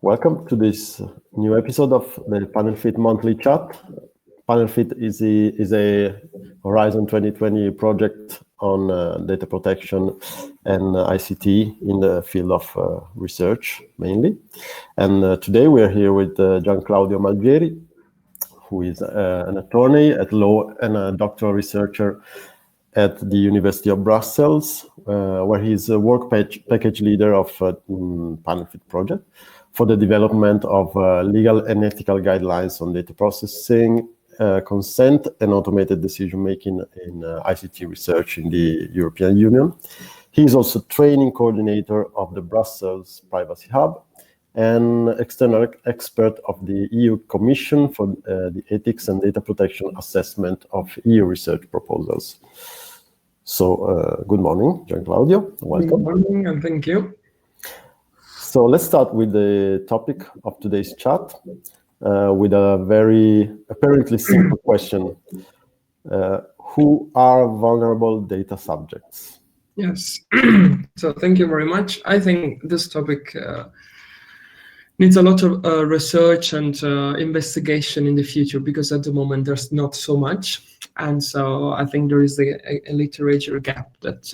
Welcome to this new episode of the PanelFit monthly chat. PanelFit is a Horizon 2020 project on data protection and ICT in the field of research mainly. And today we are here with Gianclaudio Malgieri, who is an attorney at law and a doctoral researcher at the University of Brussels, where he's a work package leader of PanelFit project for the development of legal and ethical guidelines on data processing, consent, and automated decision-making in ICT research in the European Union. He is also training coordinator of the Brussels Privacy Hub and external expert of the EU Commission for the ethics and data protection assessment of EU research proposals. So, good morning, Gianclaudio. Welcome. Good morning, and thank you. So let's start with the topic of today's chat with a very apparently simple question. Who are vulnerable data subjects? Yes, so thank you very much. I think this topic needs a lot of research and investigation in the future, because at the moment there's not so much. And so I think there is a literature gap that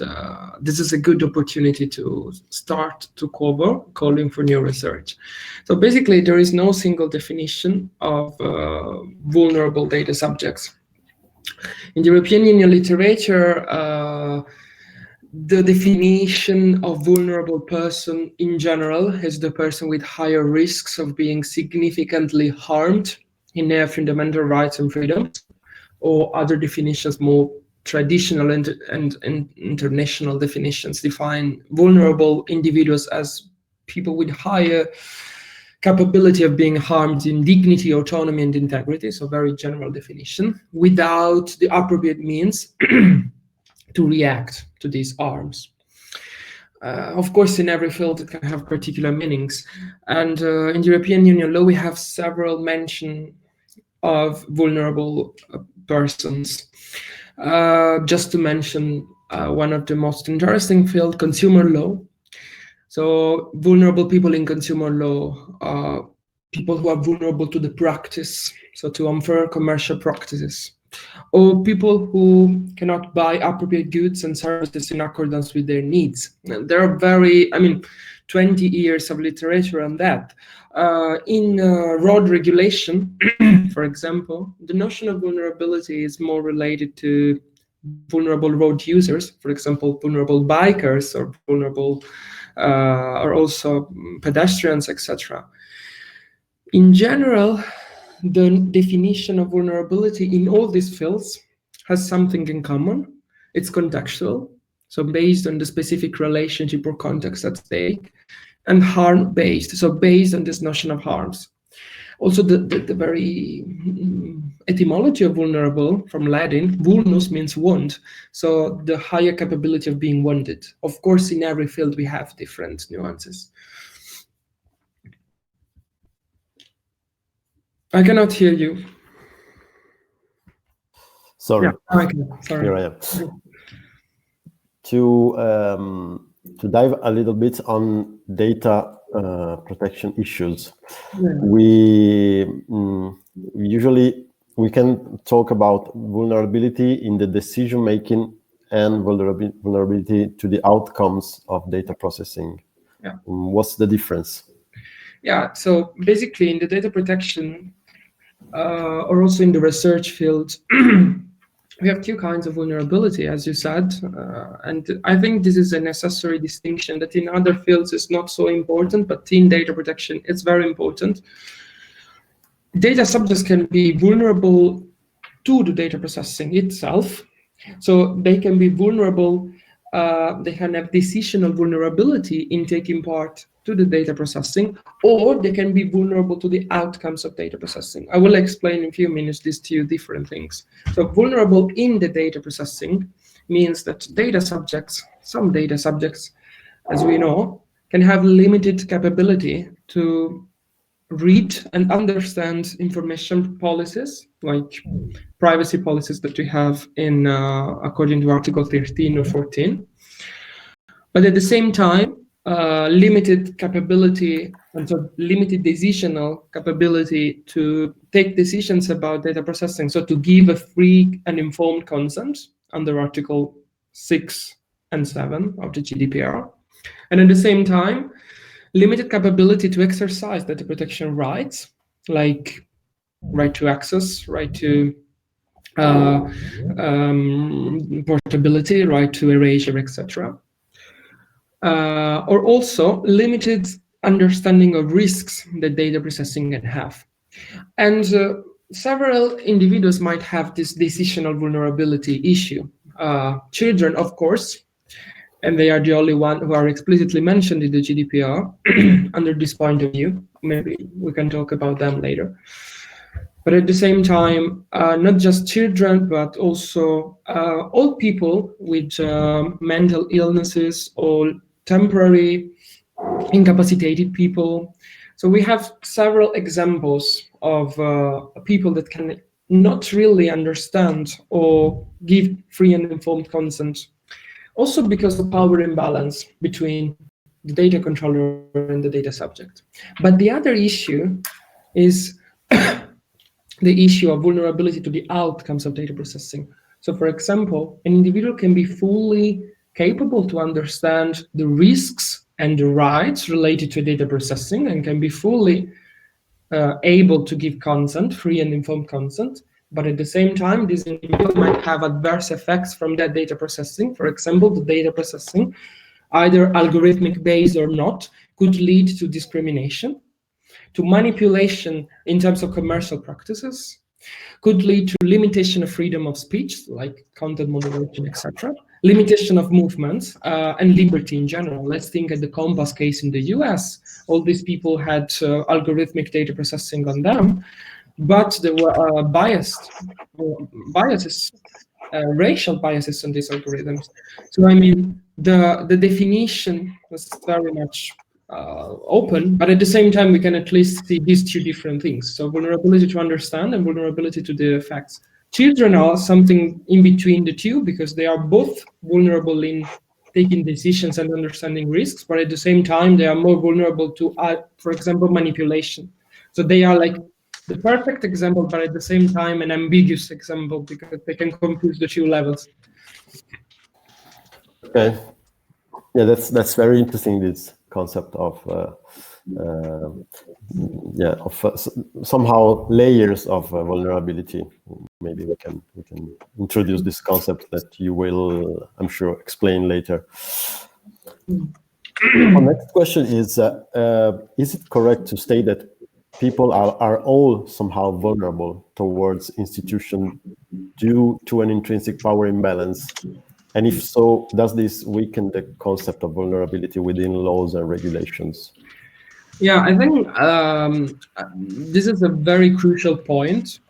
this is a good opportunity to start to cover, calling for new research. So basically there is no single definition of vulnerable data subjects. In the European Union literature, the definition of vulnerable person in general is the person with higher risks of being significantly harmed in their fundamental rights and freedoms, or other definitions, more traditional and international definitions, define vulnerable individuals as people with higher capability of being harmed in dignity, autonomy, and integrity, so very general definition, without the appropriate means to react to these harms. Of course, in every field it can have particular meanings, and in the European Union law we have several mention of vulnerable persons. Just to mention one of the most interesting field, consumer law. So vulnerable people in consumer law are people who are vulnerable to the practice, so to unfair commercial practices, or people who cannot buy appropriate goods and services in accordance with their needs. And there are 20 years of literature on that. In road regulation, for example, the notion of vulnerability is more related to vulnerable road users, for example, vulnerable bikers or vulnerable, or also pedestrians, etc. In general, the definition of vulnerability in all these fields has something in common. It's contextual, so based on the specific relationship or context at stake, and harm-based, so based on this notion of harms. Also, the very etymology of vulnerable, from Latin, vulnus means wound, so the higher capability of being wounded. Of course, in every field we have different nuances. I cannot hear you. Sorry. Yeah, okay. Sorry. Here I am. To dive a little bit on data protection issues, Yeah. we can talk about vulnerability in the decision making and vulnerability to the outcomes of data processing. Yeah. What's the difference? Yeah, so basically in the data protection or also in the research field, we have two kinds of vulnerability, as you said, and I think this is a necessary distinction that in other fields is not so important, but in data protection it's very important. Data subjects can be vulnerable to the data processing itself, so they can be vulnerable, they can have decisional vulnerability in taking part to the data processing, or they can be vulnerable to the outcomes of data processing. I will explain in a few minutes these two different things. So vulnerable in the data processing means that some data subjects, as we know, can have limited capability to read and understand information policies, like privacy policies that we have in according to Article 13 or 14. But at the same time, limited capability and so limited decisional capability to take decisions about data processing, so to give a free and informed consent under Article 6 and 7 of the GDPR, and at the same time, limited capability to exercise data protection rights, like right to access, right to portability, right to erasure, etc. Or also limited understanding of risks that data processing can have. And several individuals might have this decisional vulnerability issue. Children, of course, and they are the only one who are explicitly mentioned in the GDPR under this point of view. Maybe we can talk about them later. But at the same time, not just children, but also old people with mental illnesses or temporary incapacitated people. So we have several examples of people that can not really understand or give free and informed consent. Also because of power imbalance between the data controller and the data subject. But the other issue is the issue of vulnerability to the outcomes of data processing. So for example, an individual can be fully capable to understand the risks and the rights related to data processing and can be fully able to give consent, free and informed consent. But at the same time, this individual might have adverse effects from that data processing. For example, the data processing, either algorithmic based or not, could lead to discrimination, to manipulation in terms of commercial practices, could lead to limitation of freedom of speech, like content moderation, etc., limitation of movement, and liberty in general. Let's think at the Compass case in the US. All these people had algorithmic data processing on them, but there were biases, racial biases on these algorithms. So I mean, the definition was very much open, but at the same time, we can at least see these two different things. So vulnerability to understand and vulnerability to the effects. Children are something in between the two because they are both vulnerable in taking decisions and understanding risks, but at the same time, they are more vulnerable to, for example, manipulation. So they are like the perfect example, but at the same time, an ambiguous example because they can confuse the two levels. Okay. Yeah, that's very interesting. This concept of somehow layers of vulnerability. Maybe we can introduce this concept that you will, I'm sure, explain later. Our next question is it correct to state that people are all somehow vulnerable towards institution due to an intrinsic power imbalance? And if so, does this weaken the concept of vulnerability within laws and regulations? Yeah, I think this is a very crucial point.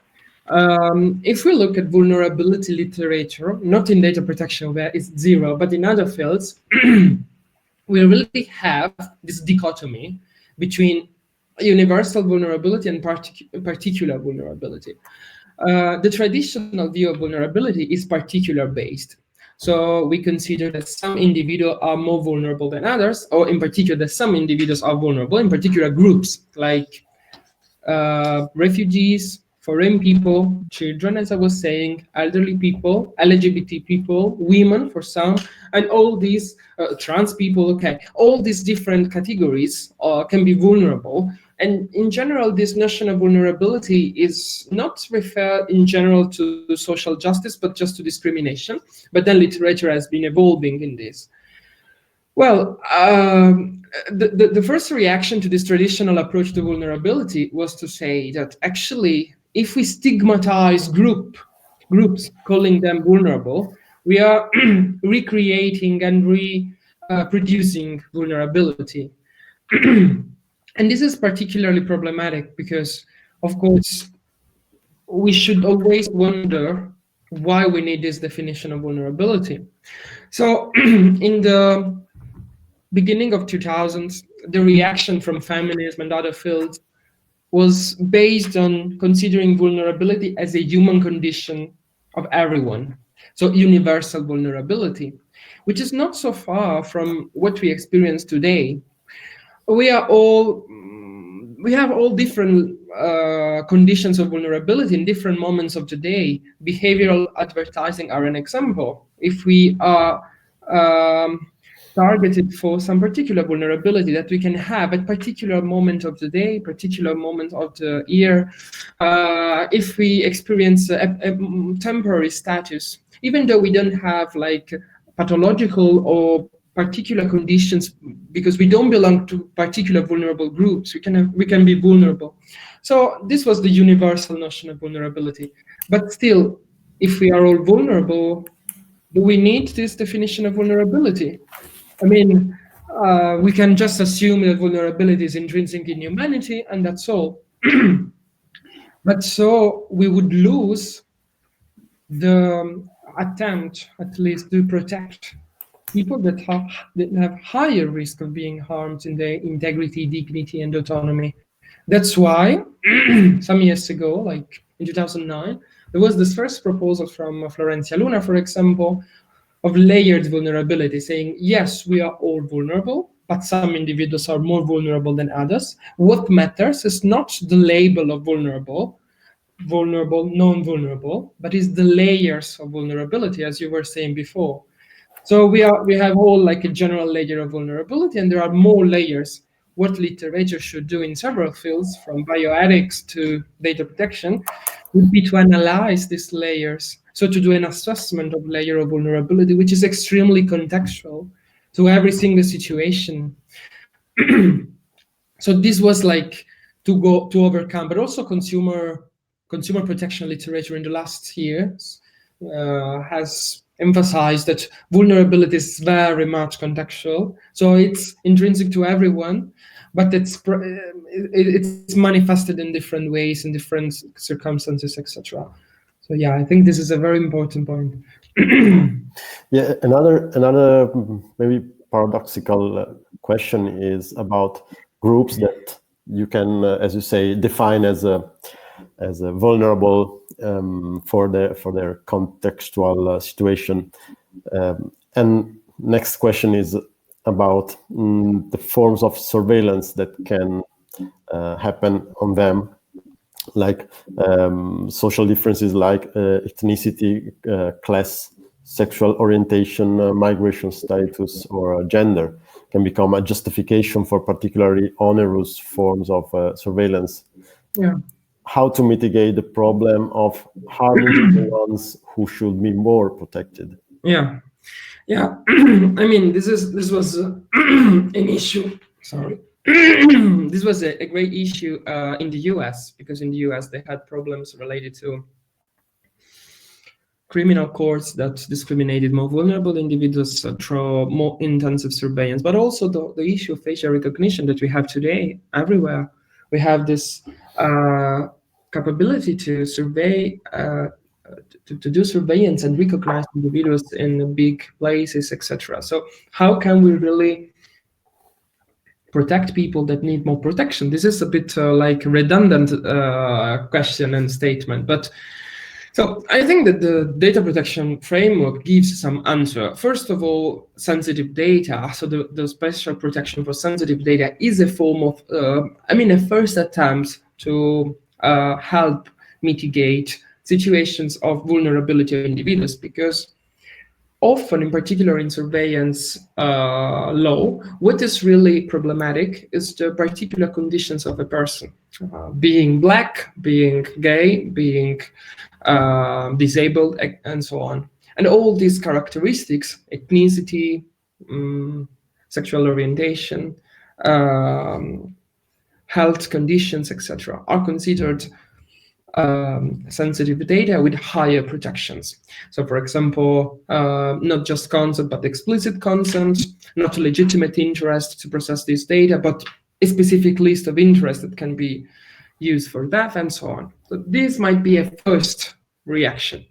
If we look at vulnerability literature, not in data protection where it's zero, but in other fields, we really have this dichotomy between universal vulnerability and particular vulnerability. The traditional view of vulnerability is particular based. So we consider that some individuals are more vulnerable than others, or in particular that some individuals are vulnerable in particular groups, like refugees, foreign people, children, as I was saying, elderly people, LGBT people, women for some, and all these trans people, okay, all these different categories can be vulnerable. And in general, this notion of vulnerability is not referred in general to social justice, but just to discrimination. But then literature has been evolving in this. Well, the first reaction to this traditional approach to vulnerability was to say that actually, if we stigmatize groups, calling them vulnerable, we are recreating and reproducing vulnerability. And this is particularly problematic because, of course, we should always wonder why we need this definition of vulnerability. So in the beginning of 2000s, the reaction from feminism and other fields was based on considering vulnerability as a human condition of everyone. So universal vulnerability, which is not so far from what we experience today. we have all different conditions of vulnerability in different moments of the day. Behavioral advertising are an example. If we are targeted for some particular vulnerability that we can have at particular moment of the day, particular moment of the year, if we experience a temporary status, even though we don't have like pathological or particular conditions, because we don't belong to particular vulnerable groups, we can be vulnerable. So this was the universal notion of vulnerability. But still, if we are all vulnerable, do we need this definition of vulnerability? I mean, we can just assume that vulnerability is intrinsic in humanity, and that's all. But so we would lose the attempt, at least, to protect people that have higher risk of being harmed in their integrity, dignity, and autonomy. That's why some years ago, like in 2009, there was this first proposal from Florencia Luna, for example, of layered vulnerability, saying, yes, we are all vulnerable, but some individuals are more vulnerable than others. What matters is not the label of vulnerable, non-vulnerable, but is the layers of vulnerability, as you were saying before. So we have all like a general layer of vulnerability, and there are more layers. What literature should do in several fields, from bioethics to data protection, would be to analyze these layers. So to do an assessment of layer of vulnerability, which is extremely contextual to every single situation. So this was like to overcome, but also consumer protection literature in the last years has emphasized that vulnerability is very much contextual. So it's intrinsic to everyone, but it's manifested in different ways, in different circumstances, etc. So yeah, I think this is a very important point. Yeah, another maybe paradoxical question is about groups that you can, as you say, define as a vulnerable for their contextual situation. And next question is about the forms of surveillance that can happen on them, like social differences like ethnicity, class, sexual orientation, migration status, or gender can become a justification for particularly onerous forms of surveillance. Yeah. How to mitigate the problem of harming the ones who should be more protected? Yeah. I mean, this was an issue. Sorry. This was a great issue in the US, because in the US they had problems related to criminal courts that discriminated more vulnerable individuals through more intensive surveillance, but also the issue of facial recognition that we have today everywhere. We have this capability to survey, to do surveillance and recognize individuals in big places, etc. So how can we really protect people that need more protection? This is a bit like redundant question and statement, but so I think that the data protection framework gives some answer. First of all, sensitive data. So the special protection for sensitive data is a form of, a first attempt to help mitigate situations of vulnerability of individuals, because often, in particular in surveillance law, what is really problematic is the particular conditions of a person, being black, being gay, being disabled, and so on. And all these characteristics, ethnicity, sexual orientation, health conditions, etc., are considered sensitive data with higher protections. So, for example, not just consent, but explicit consent, not a legitimate interest to process this data, but a specific list of interests that can be used for that, and so on. So this might be a first reaction.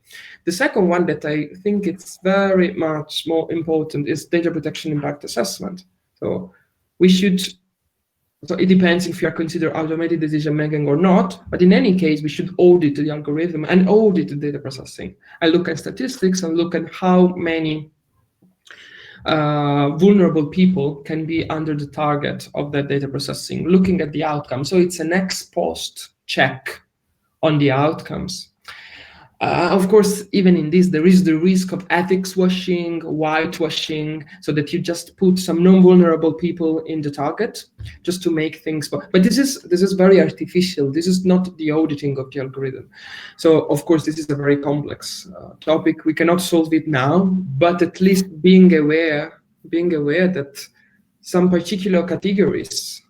The second one that I think it's very much more important is data protection impact assessment. So we should, so it depends if you are considered automated decision making or not, but in any case, we should audit the algorithm and audit the data processing. I look at statistics and look at how many vulnerable people can be under the target of that data processing, looking at the outcome. So it's an ex post check on the outcomes. Of course, even in this, there is the risk of ethics washing, whitewashing, so that you just put some non-vulnerable people in the target just to make things. But this is very artificial. This is not the auditing of the algorithm. So of course, this is a very complex topic. We cannot solve it now, but at least being aware that some particular categories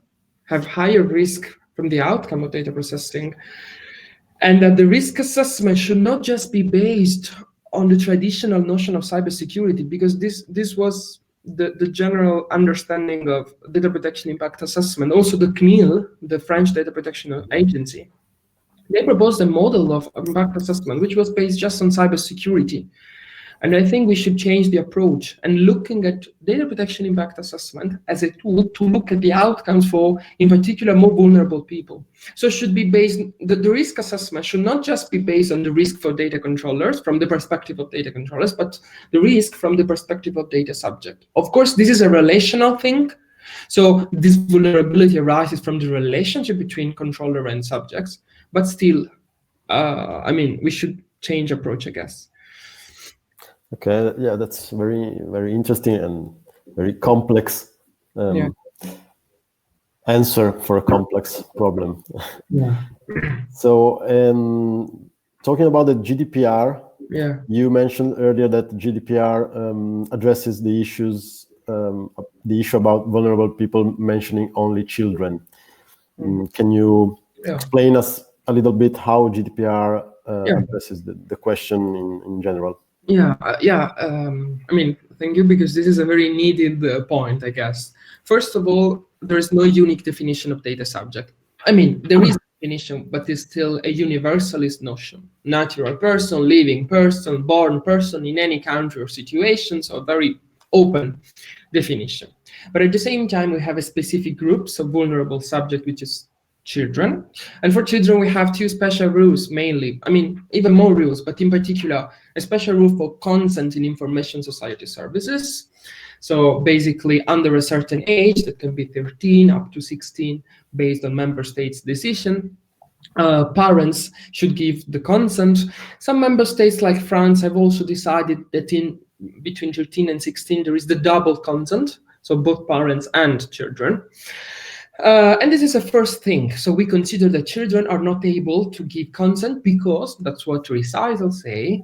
have higher risk from the outcome of data processing, and that the risk assessment should not just be based on the traditional notion of cybersecurity, because this was the general understanding of data protection impact assessment. Also, the CNIL, the French data protection agency, they proposed a model of impact assessment which was based just on cybersecurity. And I think we should change the approach and looking at data protection impact assessment as a tool to look at the outcomes for, in particular, more vulnerable people. So it should be based, the risk assessment should not just be based on the risk for data controllers from the perspective of data controllers, but the risk from the perspective of data subject. Of course, this is a relational thing. So this vulnerability arises from the relationship between controller and subjects, but still, I mean, we should change approach, I guess. Okay, yeah, that's very, very interesting and very complex answer for a complex problem. Yeah. So, talking about the GDPR, you mentioned earlier that GDPR addresses the issue about vulnerable people, mentioning only children. Can you explain us a little bit how GDPR addresses the question in general? I mean, thank you, because this is a very needed point, I guess. First of all, there is no unique definition of data subject. I mean, there is a definition, but it's still a universalist notion. Natural person, living person, born person in any country or situation, so a very open definition. But at the same time, we have a specific groups of vulnerable subject, which is children. And for children, we have two special rules mainly. I mean, even more rules, but in particular, a special rule for consent in information society services. So basically, under a certain age, that can be 13 up to 16, based on member states' decision, parents should give the consent. Some member states, like France, have also decided that in between 13 and 16, there is the double consent, so both parents and children. And this is a first thing. So we consider that children are not able to give consent because, that's what recitals say,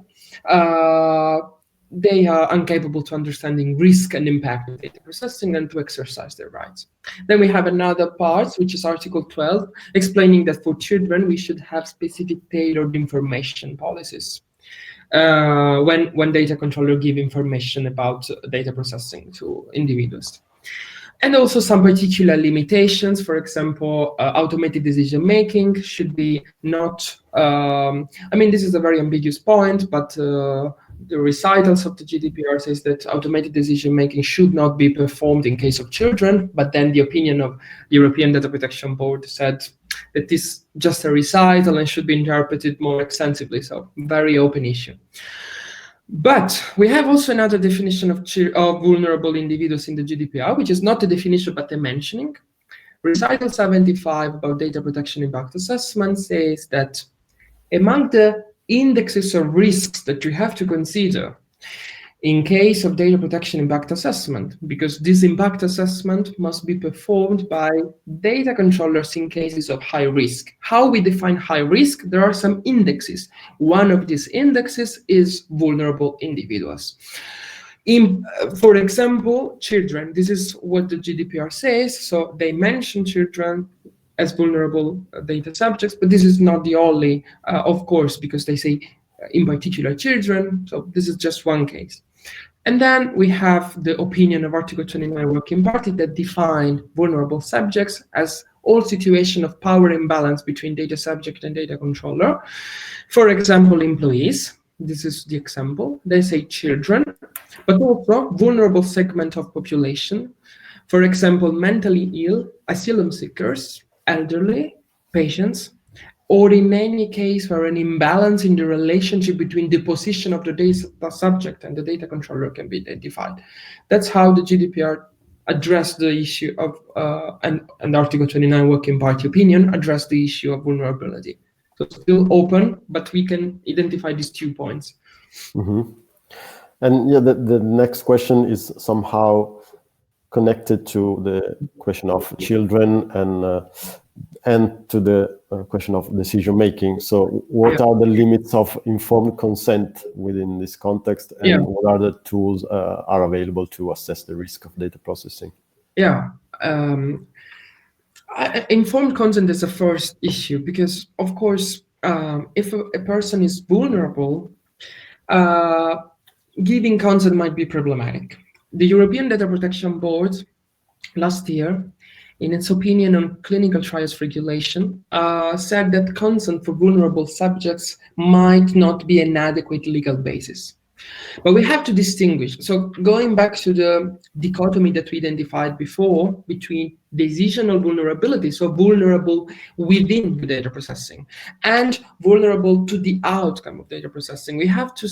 they are incapable to understanding risk and impact of data processing and to exercise their rights. Then we have another part, which is Article 12, explaining that for children, we should have specific tailored information policies when data controller give information about data processing to individuals. And also some particular limitations. For example, automated decision-making should be not, I mean, this is a very ambiguous point, but the recitals of the GDPR says that automated decision-making should not be performed in case of children, but then the opinion of the European Data Protection Board said that this is just a recital and should be interpreted more extensively, so very open issue. But we have also another definition of vulnerable individuals in the GDPR, which is not a definition, but a mentioning. Recital 75 about data protection impact assessment says that among the indexes of risks that you have to consider in case of data protection impact assessment, because this impact assessment must be performed by data controllers in cases of high risk. How we define high risk? There are some indexes. One of these indexes is vulnerable individuals. For example, children. This is what the GDPR says. So they mention children as vulnerable data subjects, but this is not the only, of course, because they say in particular children. So this is just one case. And then we have the opinion of Article 29 Working Party that defined vulnerable subjects as all situation of power imbalance between data subject and data controller. For example, employees. This is the example. They say children, but also vulnerable segment of population. For example, mentally ill, asylum seekers, elderly, patients, or in any case where an imbalance in the relationship between the position of the data subject and the data controller can be identified. That's how the GDPR addressed the issue of, and Article 29 Working Party Opinion addressed the issue of vulnerability. So it's still open, but we can identify these 2 points. Mm-hmm. And yeah, the next question is somehow connected to the question of children and to the question of decision making. So what are the limits of informed consent within this context, and what are the tools are available to assess the risk of data processing? Informed consent is the first issue because, of course, if a person is vulnerable, giving consent might be problematic. The European Data Protection Board last year, in its opinion on clinical trials regulation, said that consent for vulnerable subjects might not be an adequate legal basis. But we have to distinguish. So going back to the dichotomy that we identified before between decisional vulnerability, so vulnerable within the data processing, and vulnerable to the outcome of data processing, we have to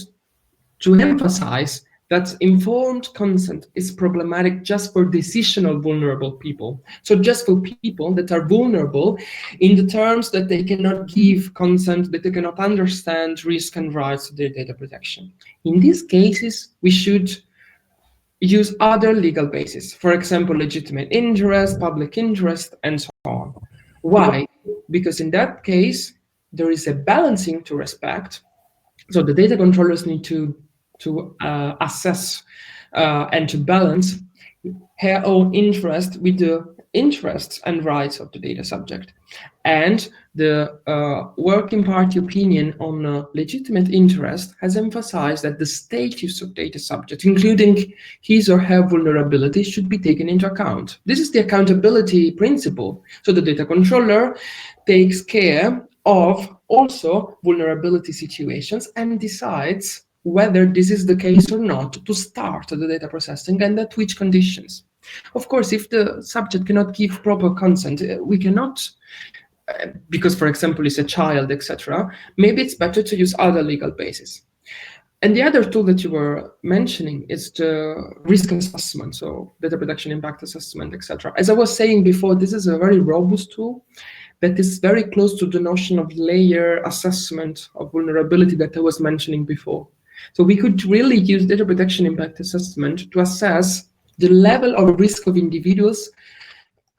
emphasize that informed consent is problematic just for decisional vulnerable people. So just for people that are vulnerable in the terms that they cannot give consent, that they cannot understand risk and rights to their data protection. In these cases, we should use other legal bases, for example, legitimate interest, public interest, and so on. Why? Because in that case, there is a balancing to respect. So the data controllers need to assess and to balance her own interest with the interests and rights of the data subject. And the Working Party Opinion on legitimate interest has emphasized that the status of data subject, including his or her vulnerability, should be taken into account. This is the accountability principle. So the data controller takes care of also vulnerability situations and decides whether this is the case or not to start the data processing and at which conditions. Of course, if the subject cannot give proper consent, we cannot, because, for example, it's a child, etc., maybe it's better to use other legal bases. And the other tool that you were mentioning is the risk assessment, so data protection impact assessment, etc. As I was saying before, this is a very robust tool that is very close to the notion of layer assessment of vulnerability that I was mentioning before. So we could really use data protection impact assessment to assess the level of risk of individuals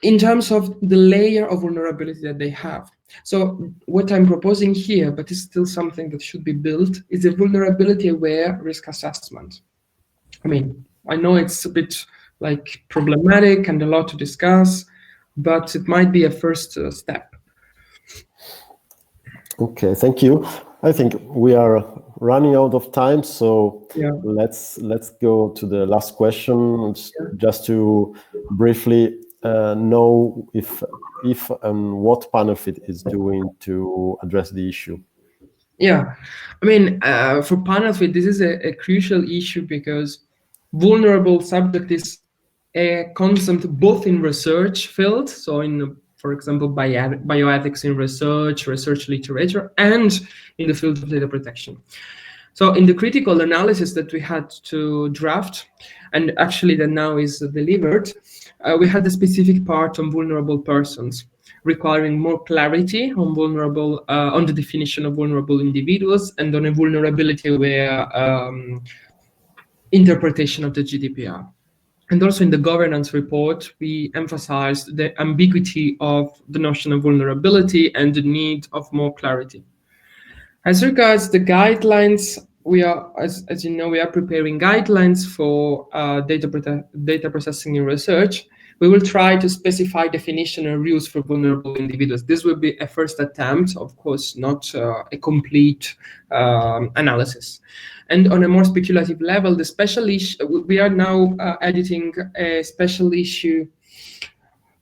in terms of the layer of vulnerability that they have. So what I'm proposing here, but it's still something that should be built, is a vulnerability-aware risk assessment. I mean, I know it's a bit like problematic and a lot to discuss, but it might be a first step. Okay, thank you. I think we are running out of time, so let's go to the last question, just to briefly know if and what Panelfit is doing to address the issue. Yeah, I mean, for Panelfit, this is a crucial issue because vulnerable subject is a concept both in research field, so in, for example, bioethics in research literature, and in the field of data protection. So in the critical analysis that we had to draft, and actually that now is delivered, we had a specific part on vulnerable persons, requiring more clarity on vulnerable, on the definition of vulnerable individuals and on a vulnerability-aware interpretation of the GDPR. And also in the governance report, we emphasized the ambiguity of the notion of vulnerability and the need of more clarity. As regards the guidelines, we are, as you know, we are preparing guidelines for data processing in research. We will try to specify definition and rules for vulnerable individuals. This will be a first attempt, of course, not a complete analysis. And on a more speculative level, the special issue, we are now editing a special issue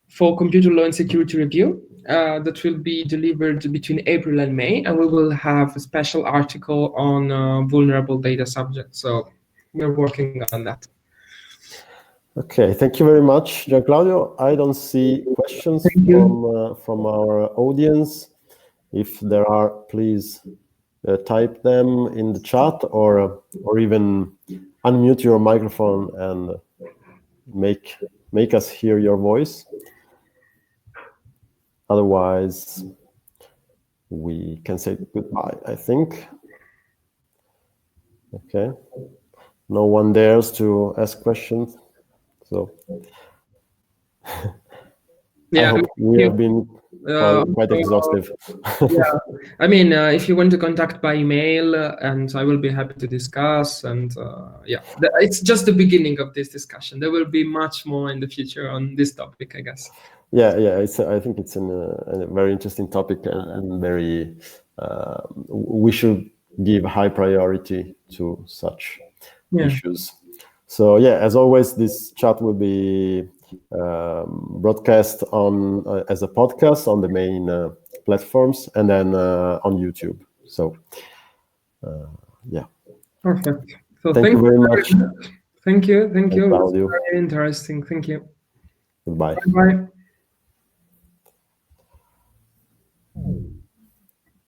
for computer law and security review that will be delivered between April and May, and we will have a special article on vulnerable data subjects. So we're working on that. Okay, thank you very much, Gianclaudio. I don't see questions from our audience. If there are, please type them in the chat, or even unmute your microphone and make us hear your voice. Otherwise, we can say goodbye, I think. Okay. No one dares to ask questions. So I hope we have been quite exhaustive. Yeah, I mean, if you want to contact by email, and I will be happy to discuss. And yeah, it's just the beginning of this discussion. There will be much more in the future on this topic, I guess. Yeah. I think it's a very interesting topic, and very. We should give high priority to such issues. So yeah, as always, this chat will be broadcast on as a podcast on the main platforms, and then on YouTube. So yeah. Perfect. So thank you very much. Thank you. Claudio. Very interesting. Thank you. Goodbye. Bye.